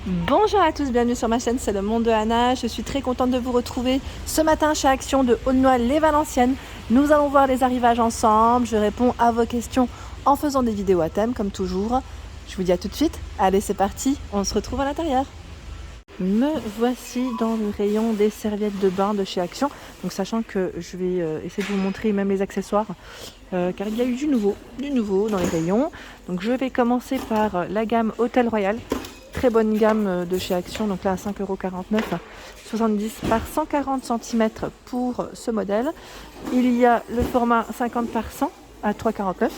Bonjour à tous, bienvenue sur ma chaîne, c'est le monde de Anna. Je suis très contente de vous retrouver ce matin chez Action de Aulnoy-les-Valenciennes. Nous allons voir les arrivages ensemble, je réponds à vos questions en faisant des vidéos à thème comme toujours. Je vous dis à tout de suite, allez c'est parti, on se retrouve à l'intérieur. Me voici dans le rayon des serviettes de bain de chez Action. Donc sachant que je vais essayer de vous montrer même les accessoires car il y a eu du nouveau dans les rayons. Donc je vais commencer par la gamme Hôtel Royal. Très bonne gamme de chez Action, donc là à 5,49 €, 70 par 140 cm pour ce modèle. Il y a le format 50 par 100 à 3,49 €.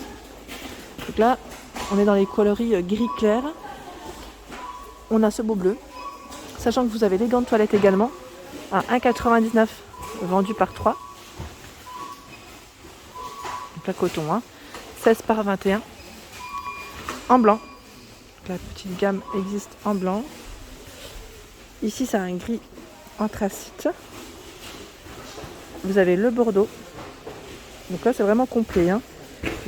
Donc là, on est dans les coloris gris clair. On a ce beau bleu. Sachant que vous avez les gants de toilette également, à 1,99 € vendu par 3. Donc là, coton, 16 par 21. En blanc. La petite gamme existe en blanc. Ici, c'est un gris anthracite. Vous avez le bordeaux. Donc là, c'est vraiment complet. Donc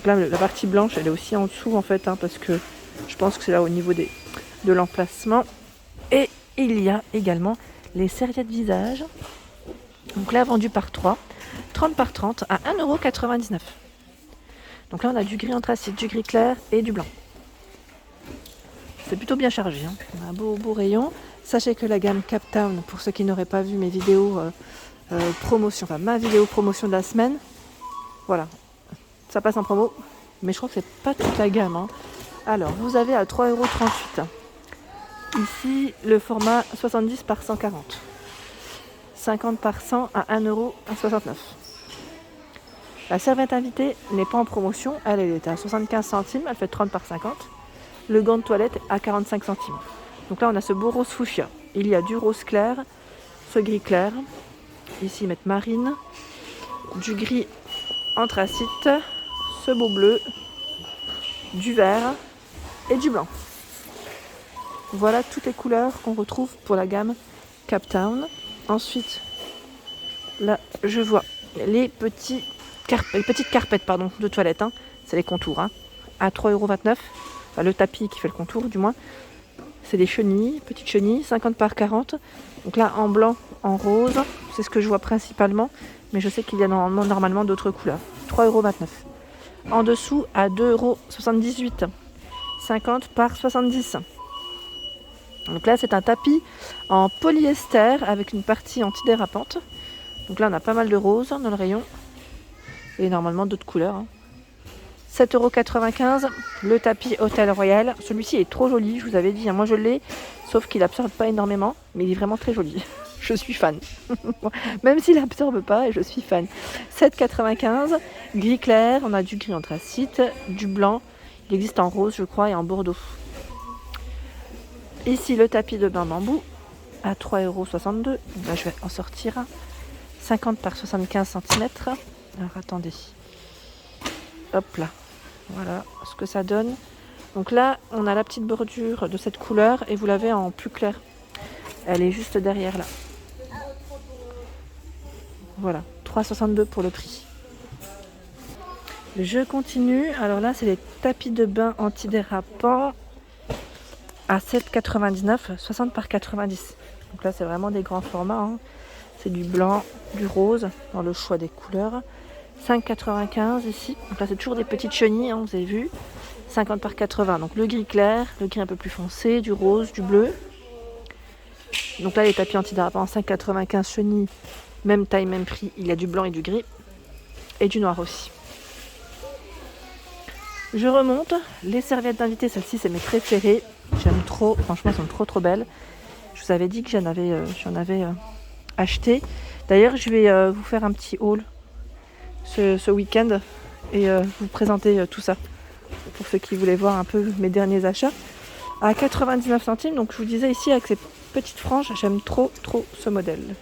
là, la partie blanche, elle est aussi en dessous en fait, parce que je pense que c'est là au niveau de l'emplacement. Et il y a également les serviettes visage. Donc là, vendu par 3, 30 par 30 à 1,99 €. Donc là, on a du gris anthracite, du gris clair et du blanc. C'est plutôt bien chargé, on a un beau rayon. Sachez que la gamme Captown, pour ceux qui n'auraient pas vu mes vidéos promotion, enfin ma vidéo promotion de la semaine, voilà, ça passe en promo, mais je crois que c'est pas toute la gamme. Alors, vous avez à 3,38 €. Ici, le format 70 par 140. 50 par 100 à 1,69 €. La serviette invitée n'est pas en promotion, elle est à 75 centimes, elle fait 30 par 50. Le gant de toilette à 45 centimes. Donc là, on a ce beau rose fuchsia. Il y a du rose clair, ce gris clair. Ici, ils mettent marine, du gris anthracite, ce beau bleu, du vert et du blanc. Voilà toutes les couleurs qu'on retrouve pour la gamme Captown. Ensuite, là, je vois les petites carpettes de toilette. C'est les contours. À 3,29 €. Enfin, le tapis qui fait le contour du moins. C'est des chenilles, petites chenilles, 50 par 40. Donc là, en blanc, en rose. C'est ce que je vois principalement. Mais je sais qu'il y a normalement d'autres couleurs. 3,29 €. En dessous, à 2,78 €. 50 par 70. Donc là, c'est un tapis en polyester avec une partie antidérapante. Donc là, on a pas mal de roses dans le rayon. Et normalement d'autres couleurs. 7,95 €, le tapis Hôtel Royal. Celui-ci est trop joli, je vous avais dit. Moi, je l'ai, sauf qu'il n'absorbe pas énormément. Mais il est vraiment très joli. Je suis fan. Même s'il n'absorbe pas, je suis fan. 7,95 €, gris clair. On a du gris anthracite, du blanc. Il existe en rose, je crois, et en bordeaux. Ici, le tapis de bain bambou à 3,62 €. Là, je vais en sortir un. 50 par 75 cm. Alors, attendez. Hop là. Voilà ce que ça donne. Donc là, on a la petite bordure de cette couleur et vous l'avez en plus clair. Elle est juste derrière là. Voilà, 3,62 € pour le prix. Je continue. Alors là, c'est les tapis de bain antidérapants à 7,99 €, 60 par 90. Donc là, c'est vraiment des grands formats. C'est du blanc, du rose dans le choix des couleurs. 5,95 € ici. Donc là, c'est toujours des petites chenilles, vous avez vu. 50 par 80. Donc le gris clair, le gris un peu plus foncé, du rose, du bleu. Donc là, les tapis antidérapants, 5,95 € chenilles. Même taille, même prix. Il y a du blanc et du gris. Et du noir aussi. Je remonte. Les serviettes d'invité, celles-ci, c'est mes préférées. J'aime trop. Franchement, elles sont trop belles. Je vous avais dit que j'en avais acheté. D'ailleurs, je vais vous faire un petit haul ce week-end et vous présenter tout ça pour ceux qui voulaient voir un peu mes derniers achats à 99 centimes. Donc je vous disais ici avec ces petites franges, j'aime trop ce modèle,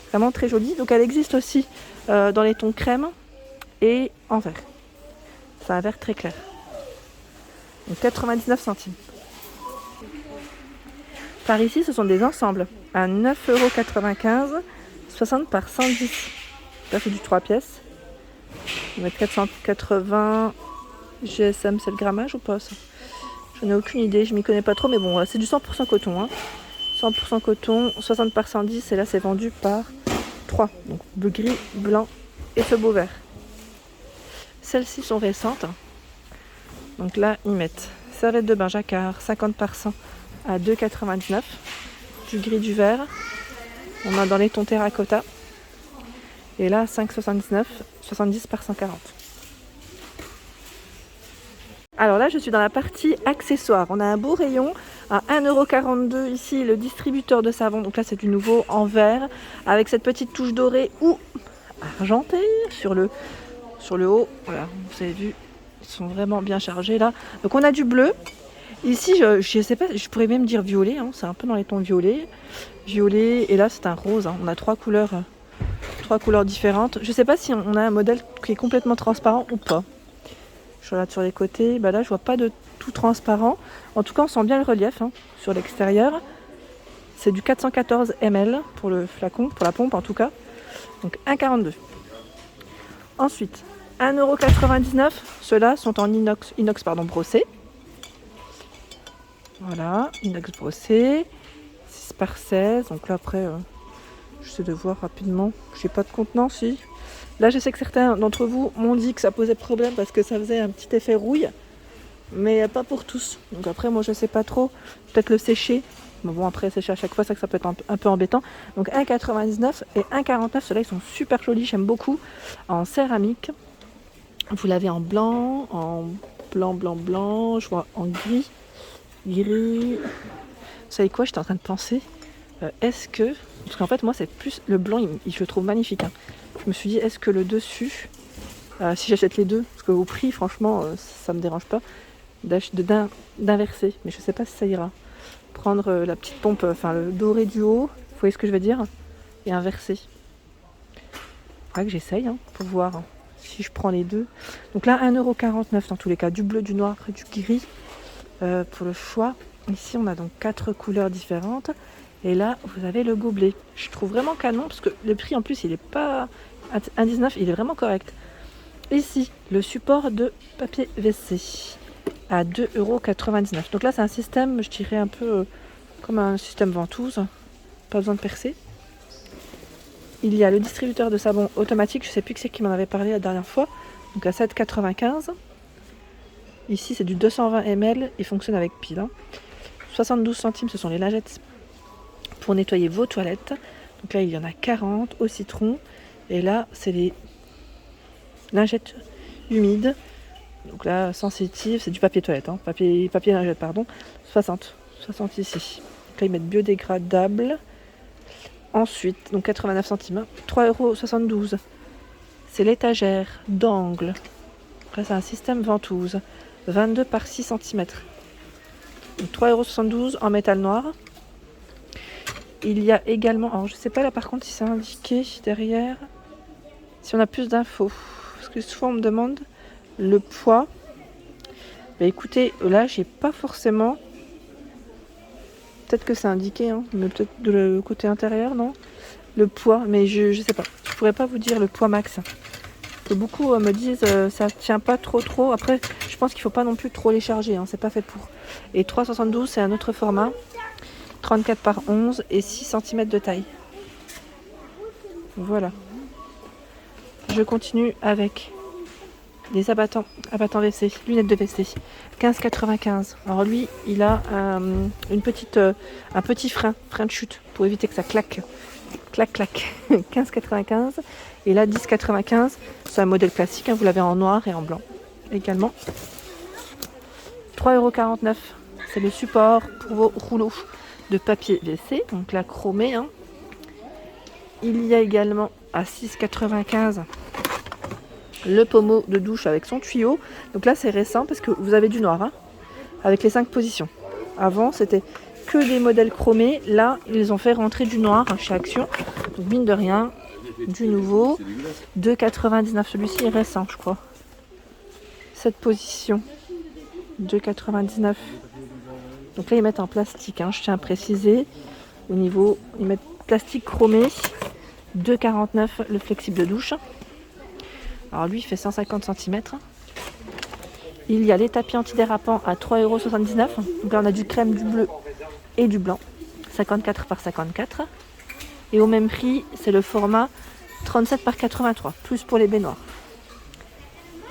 vraiment très joli. Donc elle existe aussi dans les tons crème et en vert. C'est un vert très clair. Donc 99 centimes. Par ici, ce sont des ensembles à 9,95 €, 60 par 110. Là, c'est du 3 pièces. On met 480 GSM, c'est le grammage ou pas ça? Je Je n'ai aucune idée, je m'y connais pas trop, mais bon, c'est du 100% coton. Hein. 100% coton, 60 par 110, et là c'est vendu par 3. Donc bleu, gris, blanc et ce beau vert. Celles-ci sont récentes. Donc là, ils mettent serviette de bain jacquard, 50 par 100 à 2,99. Du gris, du vert. On a dans les tons terracotta. Et là, 5,79, 70 par 140. Alors là, je suis dans la partie accessoires. On a un beau rayon à 1,42€ ici, le distributeur de savon. Donc là, c'est du nouveau en vert avec cette petite touche dorée ou argentée sur le haut. Voilà, vous avez vu, ils sont vraiment bien chargés là. Donc on a du bleu. Ici, je sais pas, je pourrais même dire violet. Hein, c'est un peu dans les tons violets. Violet, et là, c'est un rose. Hein. On a trois couleurs différentes. Je sais pas si on a un modèle qui est complètement transparent ou pas. Je regarde sur les côtés, bah là je vois pas de tout transparent. En tout cas on sent bien le relief hein, sur l'extérieur. C'est du 414 ml pour le flacon, pour la pompe en tout cas. Donc 1,42. Ensuite, 1,99€. Ceux-là sont en inox brossé. Voilà, inox brossé. 6 par 16. Donc là après, j'essaie de voir rapidement. J'ai pas de contenant si. Là, je sais que certains d'entre vous m'ont dit que ça posait problème parce que ça faisait un petit effet rouille, mais pas pour tous. Donc après, moi, je sais pas trop. Peut-être le sécher. Mais bon, après, sécher à chaque fois, ça peut être un peu embêtant. Donc 1,99 et 1,49. Ceux-là, ils sont super jolis. J'aime beaucoup. En céramique. Vous l'avez en blanc, en blanc. Je vois en gris. Vous savez quoi, j'étais en train de penser. Est-ce que... Parce qu'en fait, moi, c'est plus... Le blanc, je le trouve magnifique. Hein. Je me suis dit, est-ce que le dessus, si j'achète les deux, parce qu'au prix, franchement, ça me dérange pas, d'inverser. Mais je sais pas si ça ira. Prendre la petite pompe, enfin le doré du haut, vous voyez ce que je veux dire, et inverser. Faudra que j'essaye hein, pour voir si je prends les deux. Donc là, 1,49€ dans tous les cas. Du bleu, du noir et du gris pour le choix. Ici, on a donc 4 couleurs différentes. Et là, vous avez le gobelet. Je trouve vraiment canon parce que le prix en plus, il est pas 1,19€, il est vraiment correct. Ici, le support de papier WC à 2,99€. Donc là, c'est un système, je dirais un peu comme un système ventouse. Pas besoin de percer. Il y a le distributeur de savon automatique. Je ne sais plus qui c'est qui m'en avait parlé la dernière fois. Donc à 7,95€. Ici, c'est du 220 ml et fonctionne avec pile. Hein. 72 centimes, ce sont les lingettes pour nettoyer vos toilettes. Donc là, il y en a 40 au citron. Et là, c'est les lingettes humides. Donc là, sensitive, c'est du papier toilette. Hein. Papier lingette, pardon. 60 ici. Donc là, ils mettent biodégradable. Ensuite, donc 89 centimes. 3,72€. C'est l'étagère d'angle. Là, c'est un système ventouse. 22 par 6 cm. Donc 3,72€ en métal noir. Il y a également, alors je sais pas là par contre si c'est indiqué derrière, si on a plus d'infos. Parce que souvent on me demande le poids. Bah écoutez, là j'ai pas forcément. Peut-être que c'est indiqué, hein, mais peut-être de le côté intérieur, non? Le poids, mais je sais pas. Je pourrais pas vous dire le poids max. Que beaucoup me disent ça tient pas trop. Après, je pense qu'il faut pas non plus trop les charger, hein, c'est pas fait pour. Et 3,72 c'est un autre format. 34 par 11 et 6 cm de taille. Voilà. Je continue avec les abattants WC, lunettes de WC. 15,95. Alors lui, il a un petit frein de chute pour éviter que ça claque. Clac. 15,95. Et là, 10,95. C'est un modèle classique, hein, vous l'avez en noir et en blanc également. 3,49€. C'est le support pour vos rouleaux de papier WC, donc la chromé. Hein. Il y a également à 6,95 le pommeau de douche avec son tuyau. Donc là c'est récent parce que vous avez du noir hein, avec les 5 positions. Avant c'était que des modèles chromés. Là ils ont fait rentrer du noir hein, chez Action. Donc mine de rien, du nouveau. 2,99. Celui-ci est récent je crois. Cette position. 2,99. Donc là ils mettent en plastique, hein, je tiens à préciser. Au niveau, ils mettent plastique chromé. 2,49 le flexible de douche. Alors lui il fait 150 cm. Il y a les tapis antidérapants à 3,79 €. Donc là, on a du crème, du bleu et du blanc. 54 par 54. Et au même prix, c'est le format 37 par 83, plus pour les baignoires.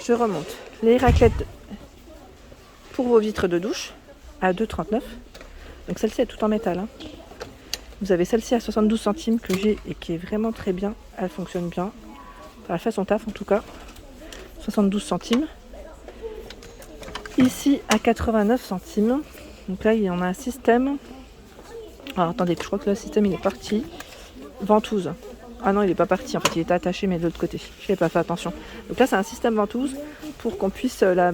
Je remonte. Les raclettes pour vos vitres de douche à 2,39 €. Donc celle-ci est tout en métal. Hein. Vous avez celle-ci à 72 centimes que j'ai et qui est vraiment très bien. Elle fonctionne bien. Enfin, elle fait son taf en tout cas. 72 centimes. Ici à 89 centimes. Donc là, il y en a un système. Alors attendez, je crois que le système il est parti. Ventouse. Ah non, il n'est pas parti. En fait, il était attaché, mais de l'autre côté. Je n'avais pas fait attention. Donc là, c'est un système ventouse pour qu'on puisse la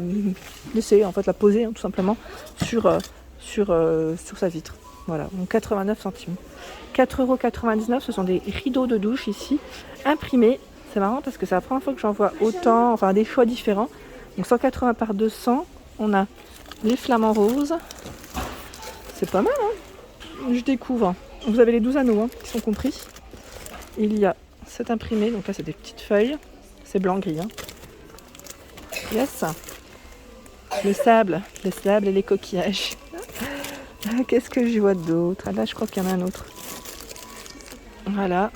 laisser, en fait, la poser tout simplement sur sa vitre. Voilà, donc 89 centimes. 4,99 €, ce sont des rideaux de douche ici, imprimés. C'est marrant parce que c'est la première fois que j'en vois autant, enfin des choix différents. Donc 180 par 200, on a les flamants roses. C'est pas mal, hein. Je découvre. Vous avez les 12 anneaux hein, qui sont compris. Il y a cet imprimé, donc là c'est des petites feuilles. C'est blanc-gris. Hein. Yes. Le sable et les coquillages. Qu'est-ce que je vois d'autre? Là, je crois qu'il y en a un autre. Voilà,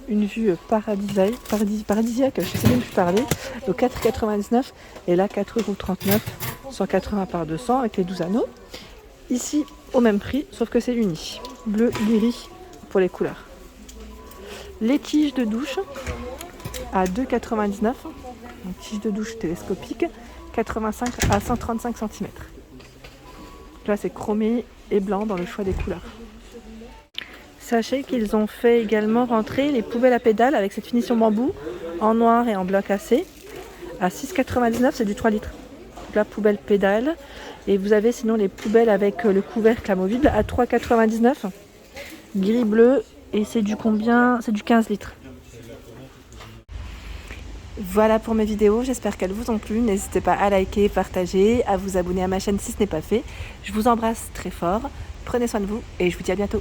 une vue paradisiaque, je sais même plus parler. Donc 4,99 et là 4,39 €, 180 par 200 avec les 12 anneaux. Ici, au même prix, sauf que c'est uni. Bleu, gris pour les couleurs. Les tiges de douche à 2,99 €. Donc tige de douche télescopique, 85 à 135 cm. Là, c'est chromé et blanc dans le choix des couleurs. Sachez qu'ils ont fait également rentrer les poubelles à pédales avec cette finition bambou en noir et en bloc acier à 6,99 €, c'est du 3 litres. Donc la poubelle pédale. Et vous avez sinon les poubelles avec le couvercle amovible à 3,99 €. Gris bleu et c'est du combien? C'est du 15 litres. Voilà pour mes vidéos, j'espère qu'elles vous ont plu. N'hésitez pas à liker, partager, à vous abonner à ma chaîne si ce n'est pas fait. Je vous embrasse très fort, prenez soin de vous et je vous dis à bientôt.